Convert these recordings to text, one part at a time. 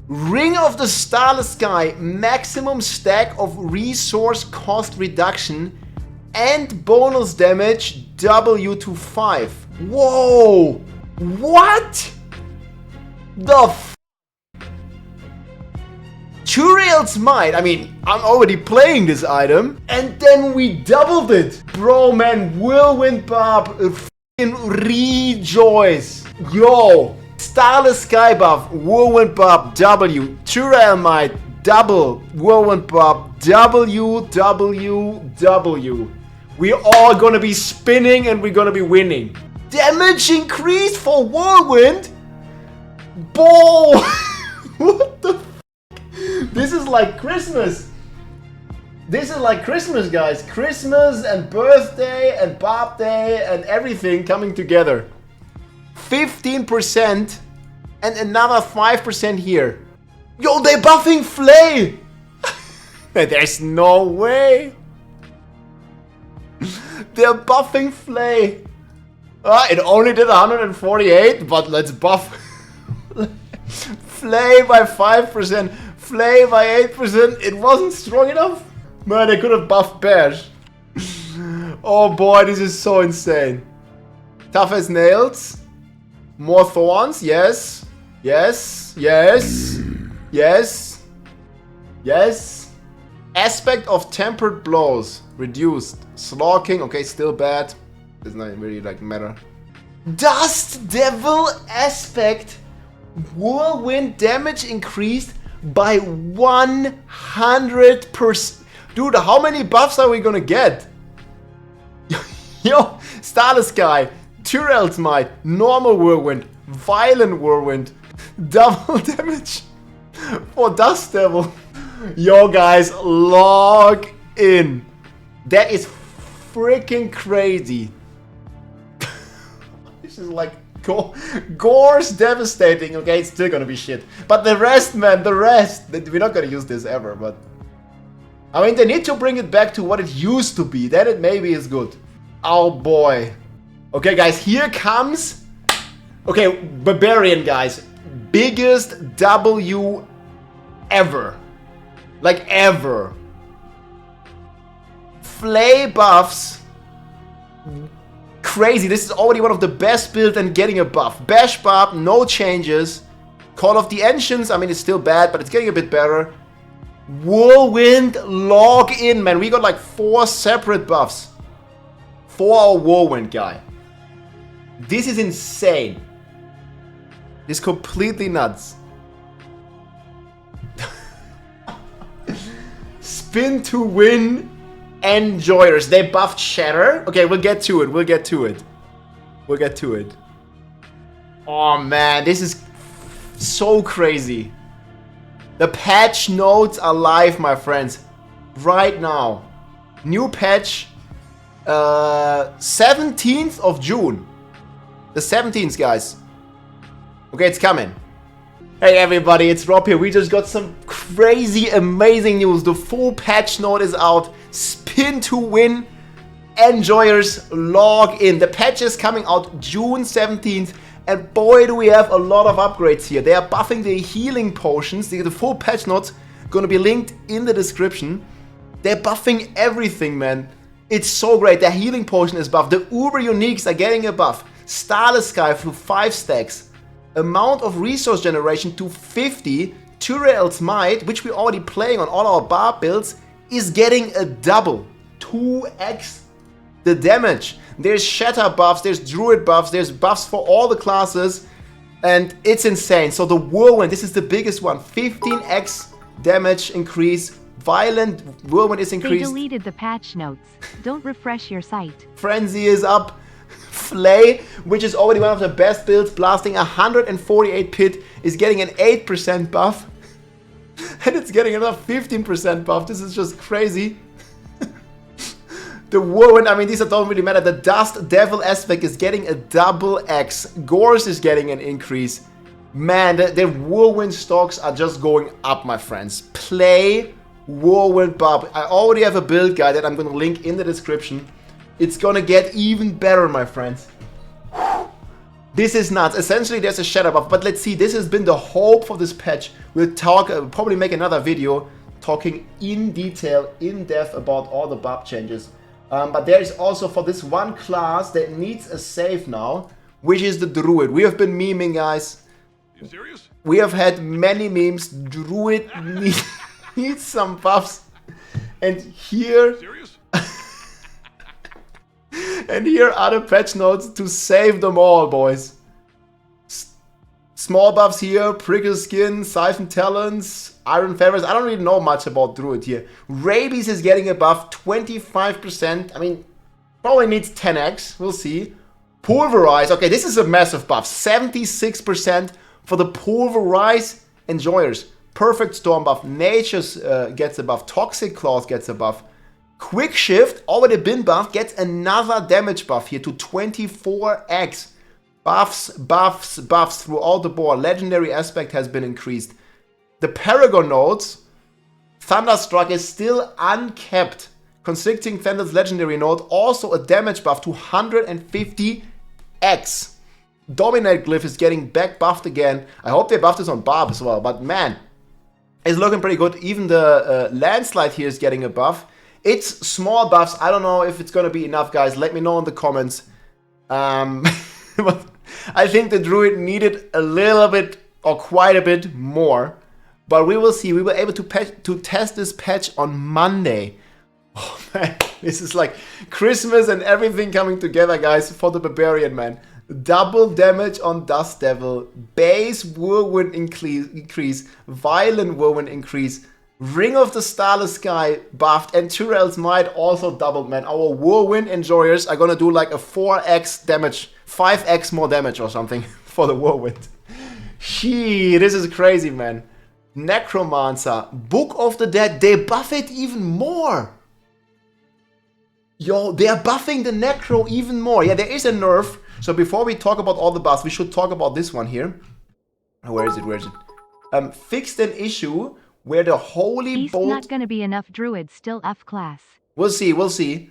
Ring of the Starless Sky, maximum stack of resource cost reduction and bonus damage W to 5. Whoa! What? The f? Turiel's Might. I mean, I'm already playing this item. And then we doubled it. Bro, man, Whirlwind Barb, f***ing rejoice. Yo. Starless Sky buff, Whirlwind Barb W, Turiel Might, double, Whirlwind Barb W. We're all gonna be spinning and we're gonna be winning. Damage increase for Whirlwind? Bro! What the f? This is like Christmas. This is like Christmas, guys. Christmas and birthday and Barb Day and everything coming together. 15% and another 5% here. Yo, they're buffing Flay! There's no way. They're buffing Flay. It only did 148, but let's buff Flay by 5%, Flay by 8%. It wasn't strong enough. Man, they could have buffed Bash. Oh boy, this is so insane. Tough as nails. More thorns, yes. Yes. Aspect of tempered blows reduced. Slaughking, okay, still bad. Does not really like matter. Dust Devil aspect. Whirlwind damage increased by 100%. Dude, how many buffs are we gonna get? Yo, Starless Sky, Turiel's Might, Normal Whirlwind, Violent Whirlwind, double damage for Dust Devil. Yo guys, log in. That is freaking crazy. This is like Gore's devastating. Okay, it's still gonna be shit. But the rest, man, the rest. We're not gonna use this ever, but I mean, they need to bring it back to what it used to be. Then it maybe is good. Oh boy. Okay, guys, here comes. Okay, Barbarian, guys. Biggest W ever. Like, ever. Flay buffs. Crazy. This is already one of the best builds and getting a buff. Bash Barb, no changes. Call of the Ancients, I mean, it's still bad, but it's getting a bit better. Whirlwind, log in, man. We got like 4 separate buffs for our Whirlwind guy. This is insane. This is completely nuts. SPIN2WIN Enjoyers. They buffed Shatter. Okay, we'll get to it. We'll get to it. Oh man, this is so crazy. The patch notes are live, my friends. Right now. New patch. 17th of June. The 17th, guys. Okay, it's coming. Hey everybody, it's Rob here. We just got some crazy, amazing news. The full patch note is out. SPIN2WIN Enjoyers, log in. The patch is coming out June 17th. And boy, do we have a lot of upgrades here. They are buffing the healing potions. The full patch note's gonna be linked in the description. They're buffing everything, man. It's so great. Their healing potion is buffed. The Uber Uniques are getting a buff. Starless Sky through 5 stacks. Amount of resource generation to 50. Turiel's Might, which we're already playing on all our Barb builds, is getting a double. 2x the damage. There's Shatter buffs, there's Druid buffs, there's buffs for all the classes. And it's insane. So the Whirlwind, this is the biggest one. 15x damage increase. Violent Whirlwind is increased. They deleted the patch notes. Don't refresh your site. Frenzy is up. Flay, which is already one of the best builds, blasting 148 pit, is getting an 8% buff. And it's getting another 15% buff. This is just crazy. The Whirlwind, I mean, these don't really matter. The Dust Devil aspect is getting a double X. Gore's is getting an increase. Man, the Whirlwind stocks are just going up, my friends. Play Whirlwind Barb. I already have a build guide that I'm going to link in the description. It's gonna get even better, my friends. This is nuts. Essentially, there's a shadow buff. But let's see. This has been the hope for this patch. We'll talk, probably make another video talking in detail, in depth about all the buff changes. But there is also for this one class that needs a save now, which is the Druid. We have been memeing, guys. You serious? We have had many memes. Druid needs some buffs. And here... Serious? And here are the patch notes to save them all, boys. Small buffs here, prickle skin, siphon talons, iron feathers. I don't really know much about Druid here. Rabies is getting a buff, 25%. I mean, probably needs 10x. We'll see. Pulverize. Okay, this is a massive buff. 76% for the Pulverize Enjoyers. Perfect Storm buff. Nature's gets a buff. Toxic Claws gets a buff. Quick Shift, already been buffed, gets another damage buff here to 24x. Buffs, buffs, buffs throughout the board. Legendary aspect has been increased. The Paragon nodes, Thunderstruck is still uncapped. Constricting Thunder's legendary node, also a damage buff to 150x. Dominate Glyph is getting back buffed again. I hope they buffed this on Barb as well, but man, it's looking pretty good. Even the Landslide here is getting a buff. It's small buffs. I don't know if it's going to be enough, guys. Let me know in the comments. But I think the Druid needed a little bit or quite a bit more. But we will see. We were able to test this patch on Monday. Oh, man. This is like Christmas and everything coming together, guys, for the Barbarian, man. Double damage on Dust Devil. Base Whirlwind increase. Violent Whirlwind increase. Ring of the Starless Sky buffed, and Tyrell's Might also doubled, man. Our Whirlwind Enjoyers are gonna do like a 4x damage, 5x more damage or something for the Whirlwind. Shit, this is crazy, man. Necromancer, Book of the Dead, they buff it even more. Yo, they are buffing the Necro even more. Yeah, there is a nerf. So before we talk about all the buffs, we should talk about this one here. Where is it? Where is it? Fixed an issue where the Holy Bolt... not gonna be enough Druids still F class. We'll see, we'll see.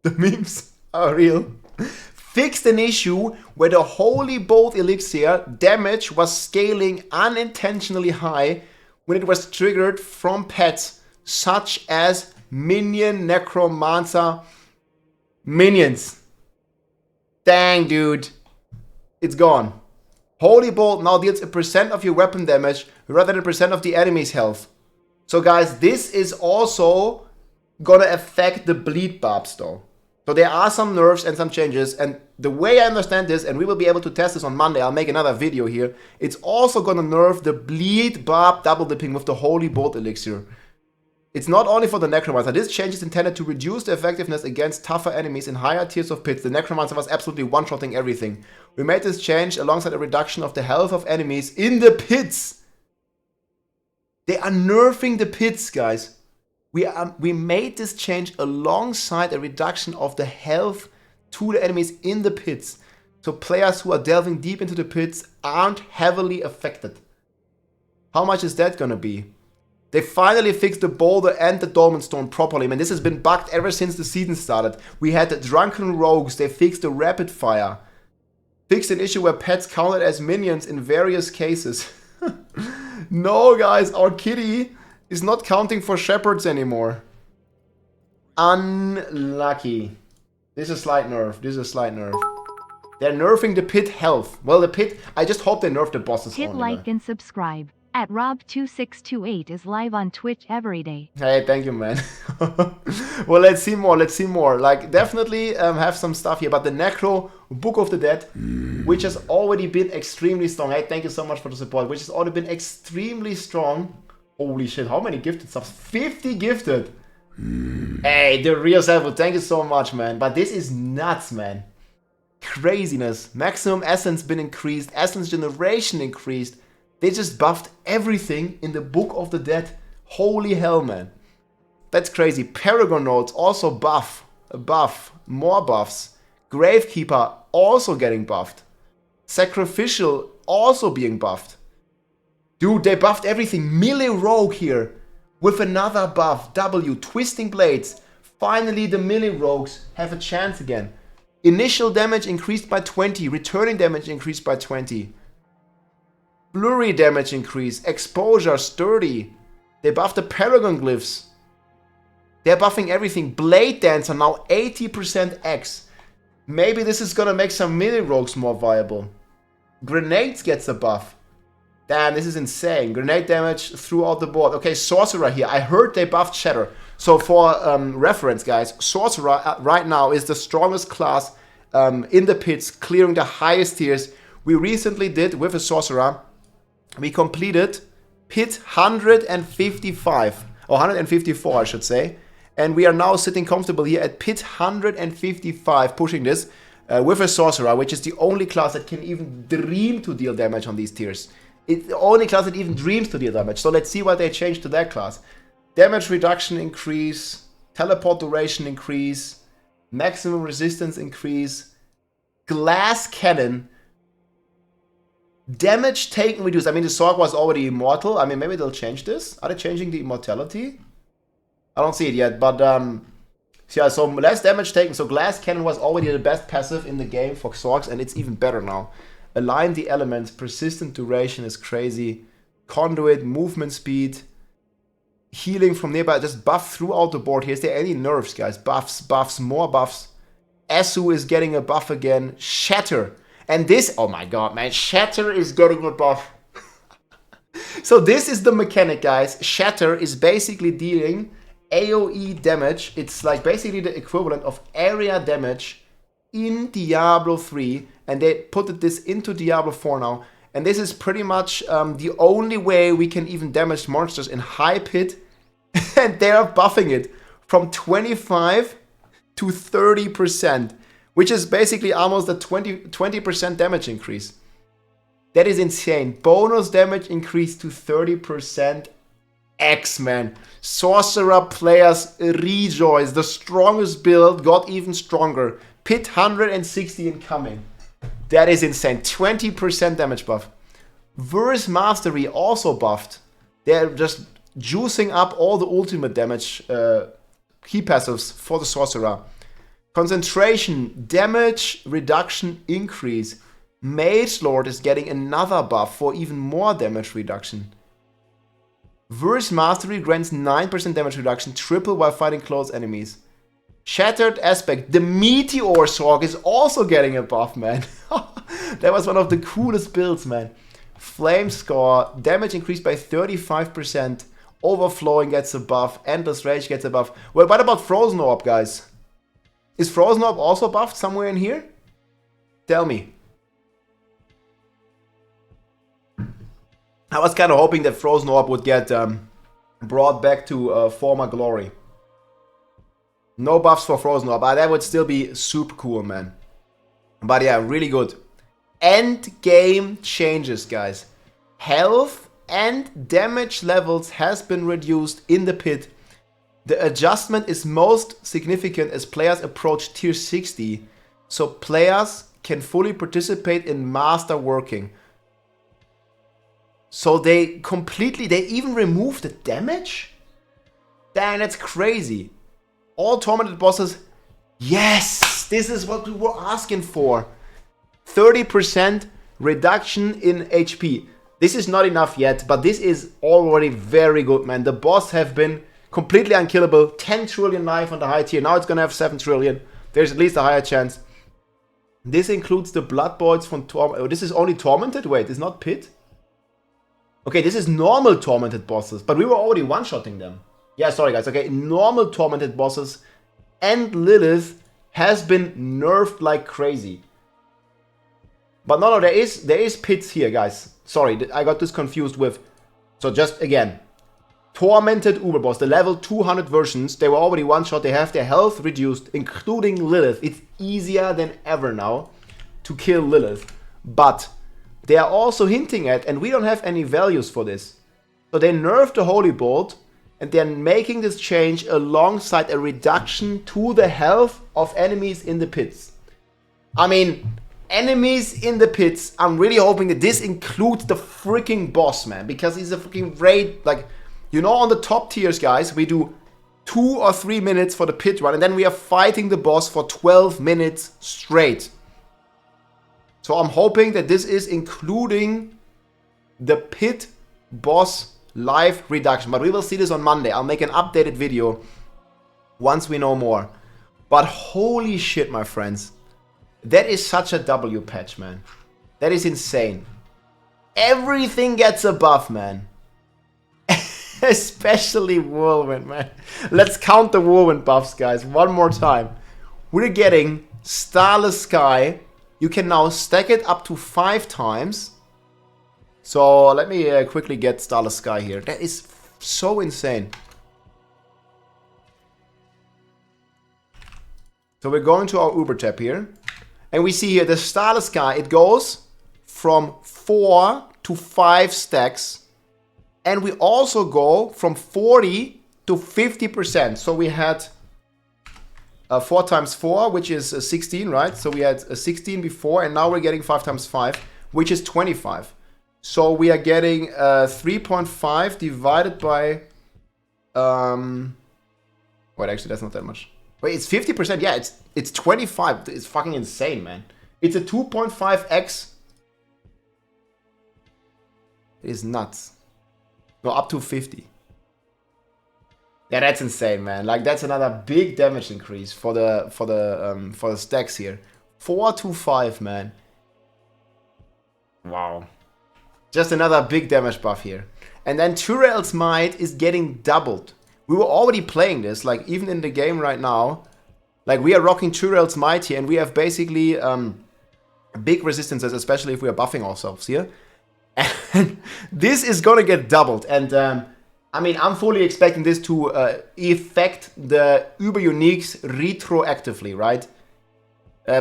The memes are real. Fixed an issue where the Holy Bolt Elixir damage was scaling unintentionally high when it was triggered from pets such as Minion Necromancer minions. Dang, dude. It's gone. Holy Bolt now deals a % of your weapon damage rather than a % of the enemy's health. So guys, this is also gonna affect the bleed barbs though. So there are some nerfs and some changes, and the way I understand this, and we will be able to test this on Monday, I'll make another video here, it's also gonna nerf the bleed barb double dipping with the Holy Bolt Elixir. It's not only for the Necromancer. This change is intended to reduce the effectiveness against tougher enemies in higher tiers of pits. The Necromancer was absolutely one-shotting everything. We made this change alongside a reduction of the health of enemies in the pits. They are nerfing the pits, guys. We made this change alongside a reduction of the health to the enemies in the pits. So players who are delving deep into the pits aren't heavily affected. How much is that gonna be? They finally fixed the boulder and the dormant stone properly. Man, this has been bugged ever since the season started. We had the drunken rogues. They fixed the rapid fire. Fixed an issue where pets counted as minions in various cases. No, guys, our kitty is not counting for shepherds anymore. Unlucky. This is a slight nerf. This is a slight nerf. They're nerfing the pit health. Well, the pit, I just hope they nerf the bosses Hit only. like and subscribe. At Rob2628 is live on Twitch every day. Hey, thank you, man. Well, let's see more. Let's see more. Like, definitely have some stuff here. But the Necro, Book of the Dead, which has already been extremely strong. Hey, thank you so much for the support. Which has already been extremely strong. Holy shit, how many gifted subs? 50 gifted. Hey, the real self. Thank you so much, man. But this is nuts, man. Craziness. Maximum Essence been increased. Essence generation increased. They just buffed everything in the Book of the Dead. Holy hell, man. That's crazy. Paragon nodes also buff. A buff. More buffs. Gravekeeper also getting buffed. Sacrificial also being buffed. Dude, they buffed everything. Melee Rogue here. With another buff. W. Twisting Blades. Finally, the Melee Rogues have a chance again. Initial damage increased by 20. Returning damage increased by 20. Flurry damage increase. Exposure, sturdy. They buffed the Paragon Glyphs. They're buffing everything. Blade Dancer now 80% X. Maybe this is gonna make some melee rogues more viable. Grenades gets a buff. Damn, this is insane. Grenade damage throughout the board. Okay, Sorcerer here. I heard they buffed Shatter. So for reference, guys, Sorcerer right now is the strongest class in the pits, clearing the highest tiers. We recently did, with a Sorcerer, we completed pit 155, or 154, I should say. And we are now sitting comfortable here at pit 155, pushing this with a Sorcerer, which is the only class that can even dream to deal damage on these tiers. It's the only class that even dreams to deal damage. So let's see what they changed to that class. Damage reduction increase, teleport duration increase, maximum resistance increase, glass cannon, damage taken reduced. I mean, the Sorc was already immortal. I mean, maybe they'll change this. Are they changing the immortality? I don't see it yet, but yeah, so less damage taken. So Glass Cannon was already the best passive in the game for Sorcs, and it's even better now. Align the elements, persistent duration is crazy. Conduit, movement speed, healing from nearby, just buff throughout the board here. Is there any nerfs, guys? Buffs, buffs, more buffs. Esu is getting a buff again. Shatter. And this, oh my god, man, Shatter is getting a buff. So this is the mechanic, guys. Shatter is basically dealing AoE damage. It's like basically the equivalent of area damage in Diablo 3, and they put this into Diablo 4 now. And this is pretty much the only way we can even damage monsters in high pit, and they're buffing it from 25 to 30%, which is basically almost a 20% damage increase. That is insane. Bonus damage increased to 30%. X-Men. Sorcerer players rejoice. The strongest build got even stronger. Pit 160 incoming. That is insane. 20% damage buff. Verse Mastery also buffed. They're just juicing up all the ultimate damage key passives for the Sorcerer. Concentration, damage reduction increase. Mage Lord is getting another buff for even more damage reduction. Verse Mastery grants 9% damage reduction, triple while fighting close enemies. Shattered Aspect, the Meteor Sorc is also getting a buff, man. That was one of the coolest builds, man. Flame Score, damage increased by 35%. Overflowing gets a buff. Endless Rage gets a buff. Well, what about Frozen Orb, guys? Is Frozen Orb also buffed somewhere in here? Tell me. I was kind of hoping that Frozen Orb would get brought back to former glory. No buffs for Frozen Orb, but that would still be super cool, man. But yeah, really good. End game changes, guys. Health and damage levels has been reduced in the pit. The adjustment is most significant as players approach tier 60, so players can fully participate in master working. So they even removed the damage? Dang, that's crazy. All tormented bosses, yes, this is what we were asking for. 30% reduction in HP. This is not enough yet, but this is already very good, man. The boss have been completely unkillable. 10 trillion life on the high tier. Now it's gonna have 7 trillion. There's at least a higher chance. This includes the blood boils from Tormented. Oh, this is only Tormented? Wait, it's not Pit? Okay, this is normal Tormented bosses, but we were already one-shotting them. Yeah, sorry guys, okay, normal Tormented bosses and Lilith has been nerfed like crazy. But no, there is Pits here, guys. Sorry, I got this confused with... So just again, Tormented Uber Boss, the level 200 versions, they were already one-shot, they have their health reduced, including Lilith. It's easier than ever now to kill Lilith. But they are also hinting at, and we don't have any values for this. So they nerfed the Holy Bolt, and they're making this change alongside a reduction to the health of enemies in the pits. I mean, enemies in the pits, I'm really hoping that this includes the freaking boss, man, because he's a freaking raid, like, you know, on the top tiers, guys, we do 2 or 3 minutes for the pit run, and then we are fighting the boss for 12 minutes straight. So I'm hoping that this is including the pit boss life reduction, but we will see this on Monday. I'll make an updated video once we know more. But holy shit, my friends, that is such a W patch, man. That is insane. Everything gets a buff, man. Especially Whirlwind, man. Let's count the Whirlwind buffs, guys, one more time. We're getting Starless Sky. You can now stack it up to 5 times. So let me quickly get Starless Sky here. That is so insane. So we're going to our Uber tab here. And we see here the Starless Sky. It goes from 4 to 5 stacks. And we also go from 40 to 50%. So we had 4 times 4, which is 16, right? So we had 16 before, and now we're getting 5 times 5, which is 25. So we are getting 3.5 divided by... wait, actually, that's not that much. Wait, it's 50%. Yeah, it's 25. It's fucking insane, man. It's a 2.5x. It is nuts. No, up to 50. Yeah, that's insane, man. Like, that's another big damage increase for the stacks here. 4 to 5, man. Wow. Just another big damage buff here. And then Tyrell's Might is getting doubled. We were already playing this, like, even in the game right now. Like, we are rocking Tyrell's Might here, and we have basically big resistances, especially if we are buffing ourselves here. And this is gonna get doubled. And I mean, I'm fully expecting this to affect the Uber Uniques retroactively, right?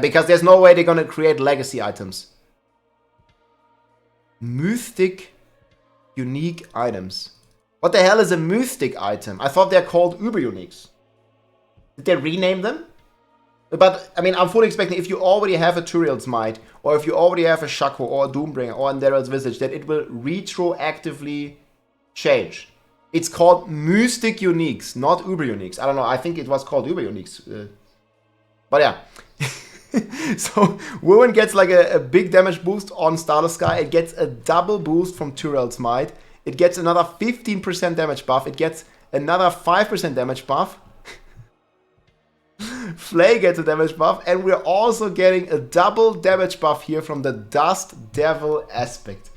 Because there's no way they're gonna create legacy items. Mystic unique items. What the hell is a mystic item? I thought they're called Uber Uniques. Did they rename them? But, I mean, I'm fully expecting if you already have a Tyrell's Might, or if you already have a Shaco, or a Doombringer, or a Darrell's Visage, that it will retroactively change. It's called Mystic Uniques, not Uber Uniques. I don't know, I think it was called Uber Uniques. But yeah. So, Whirlwind gets like a big damage boost on Starless Sky. It gets a double boost from Tyrell's Might. It gets another 15% damage buff. It gets another 5% damage buff. Flay gets a damage buff, and we're also getting a double damage buff here from the Dust Devil aspect.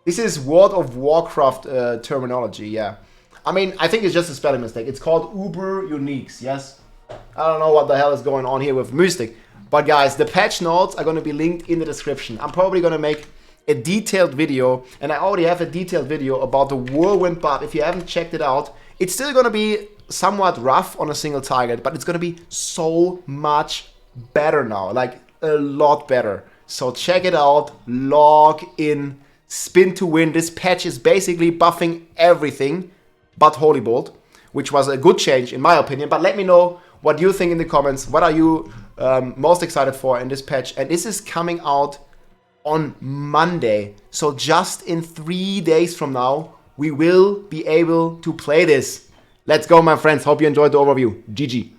This is World of Warcraft terminology, yeah. I mean, I think it's just a spelling mistake. It's called Uber Uniques, yes? I don't know what the hell is going on here with Mystic. But guys, the patch notes are going to be linked in the description. I'm probably going to make a detailed video, and I already have a detailed video about the Whirlwind Buff. If you haven't checked it out, it's still going to be somewhat rough on a single target, but it's gonna be so much better now, like a lot better. So check it out, log in, spin to win. This patch is basically buffing everything but Holy Bolt, which was a good change in my opinion. But let me know what you think in the comments. What are you most excited for in this patch? And this is coming out on Monday, so just in 3 days from now we will be able to play this. Let's go, my friends. Hope you enjoyed the overview. GG.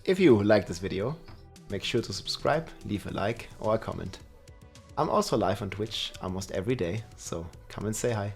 If you liked this video, make sure to subscribe, leave a like or a comment. I'm also live on Twitch almost every day, so come and say hi.